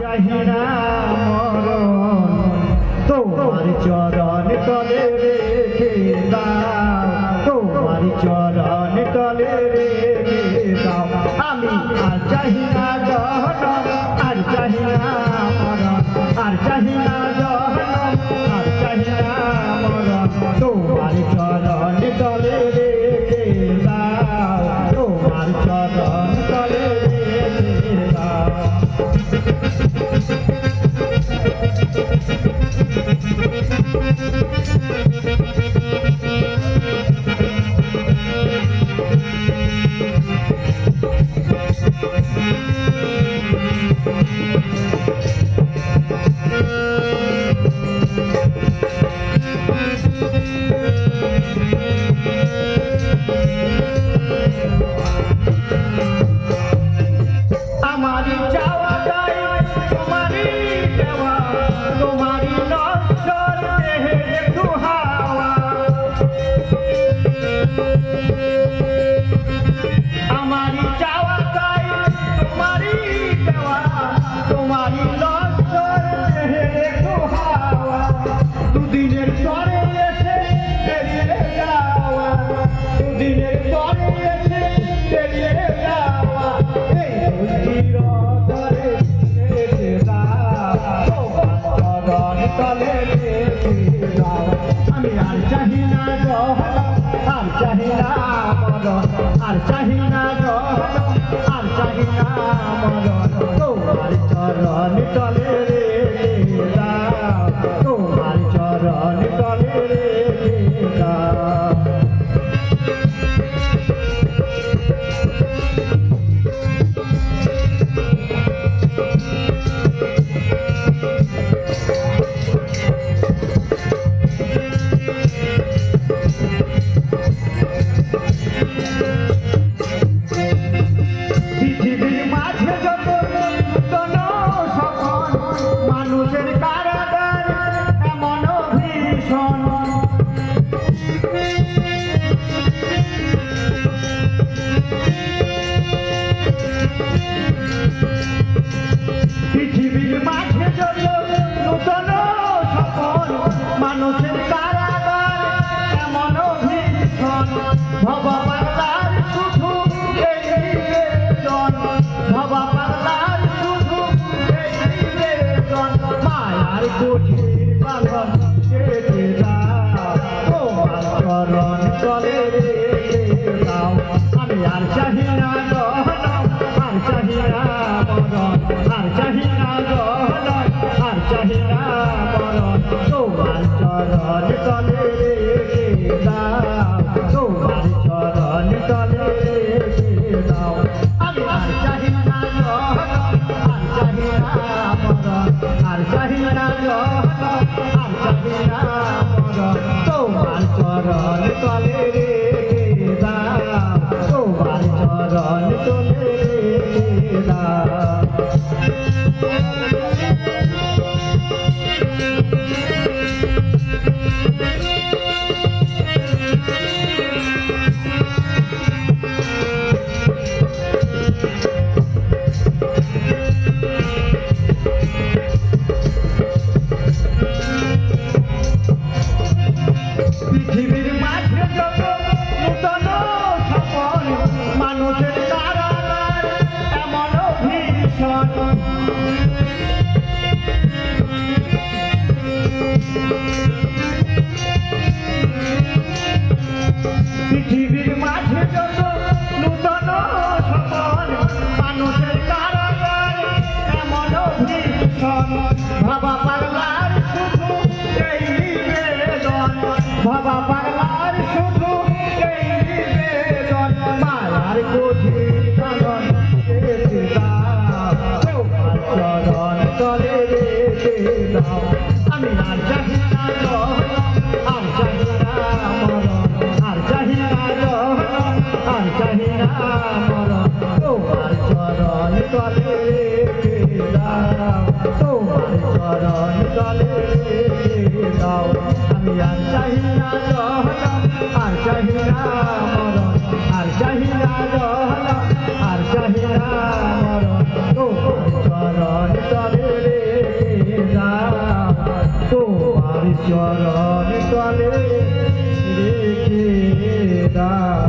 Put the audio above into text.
চাহিনা মরণ তোমার চরণ তলে রেখে দাও, তোমার চরণ তলে রেখে দাও। আমি আর চাহিনা জহনম, আর চাহিনা মরণ, আর চাহিনা জহনম, আর চাহিনা মরণ তোমার চরণ তলে রেখে দাও, তোমার চরণ তলে রেখে দাও। আমারি চাওয়া চাই তোমারি দেওয়া, তোমারি নশ্বর দেহে দুহাওয়া। আমারি চাওয়া চাই তোমারি দেওয়া, তোমারি নশ্বর দেহে দুহাওয়া। দুদিনের তরে এসে বেরিয়ে যাওয়া, দুদিনের তরে এসে বেরিয়ে যাওয়া। আমি আর চাহিনা জহনম, আর চাহিনা মরণ, আর চাহিনা জহনম, আর চাহিনা মরণ তোমার চরণ তলে রেখে দাও, তোমার চরণ তলে রেখে দাও। পৃথিবীর মাঝে যত নূতন সপন, মানুষের কারাগার এমন ভীষণ। পৃথিবীর মাঝে যত নূতন সপন, মানুষের কারাগার এমন ভীষণ। ভবা পাগলার শুধু এই নিবেদন, ভবা পাগলার শুধু এই নিবেদন। মায়ার কুঠির বাঁধন কেটে দাও, তোমার চরণ তলে রেখে দাও। আমি আর চাহিনা জহনম, আর চাহিনা মরণ, আর চাহিনা জহনম, আর চাহিনা মরণ তোমার চরণ তলে রেখে দাও, তোমার চরণ তলে রেখে দাও। আমি আর চাহিনা জহনম, আর চাহিনা মরণ, আর চাহিনা জহনম, আর চাহিনা মরণ তোমার চরণ তলে রেখে দাও, তোমার চরণ তলে রেখে দাও। পৃথিবীর মাঝে যত নূতন সপন, মানুষের কারাগার এমন ভীষণ। পৃথিবীর মাঝে যত নূতন সপন, মানুষের কারাগার এমন ভীষণ। ভাবা পাগলার শুধু এই নিবেদন, ভাবা পাগলার শুধু এই নিবেদন। মায়ার কুঠির বাঁধন কেটে দাও, তোমার চরণ তলে রেখে দাও। আমি আর চাহিনা জহনম, আর চাহিনা মরণ, আর চাহিনা জহনম, আর চাহিনা মরণ তোমার চরণ তলে রেখে দাও, তোমার চরণ তলে রেখে দাও। আমি আর চাহিনা জহনম, আর চাহিনা মরণ, আর চাহিনা জহনম, আর চাহিনা মরণ তোমার চরণ তলে চরণ তলে রেখে দাও।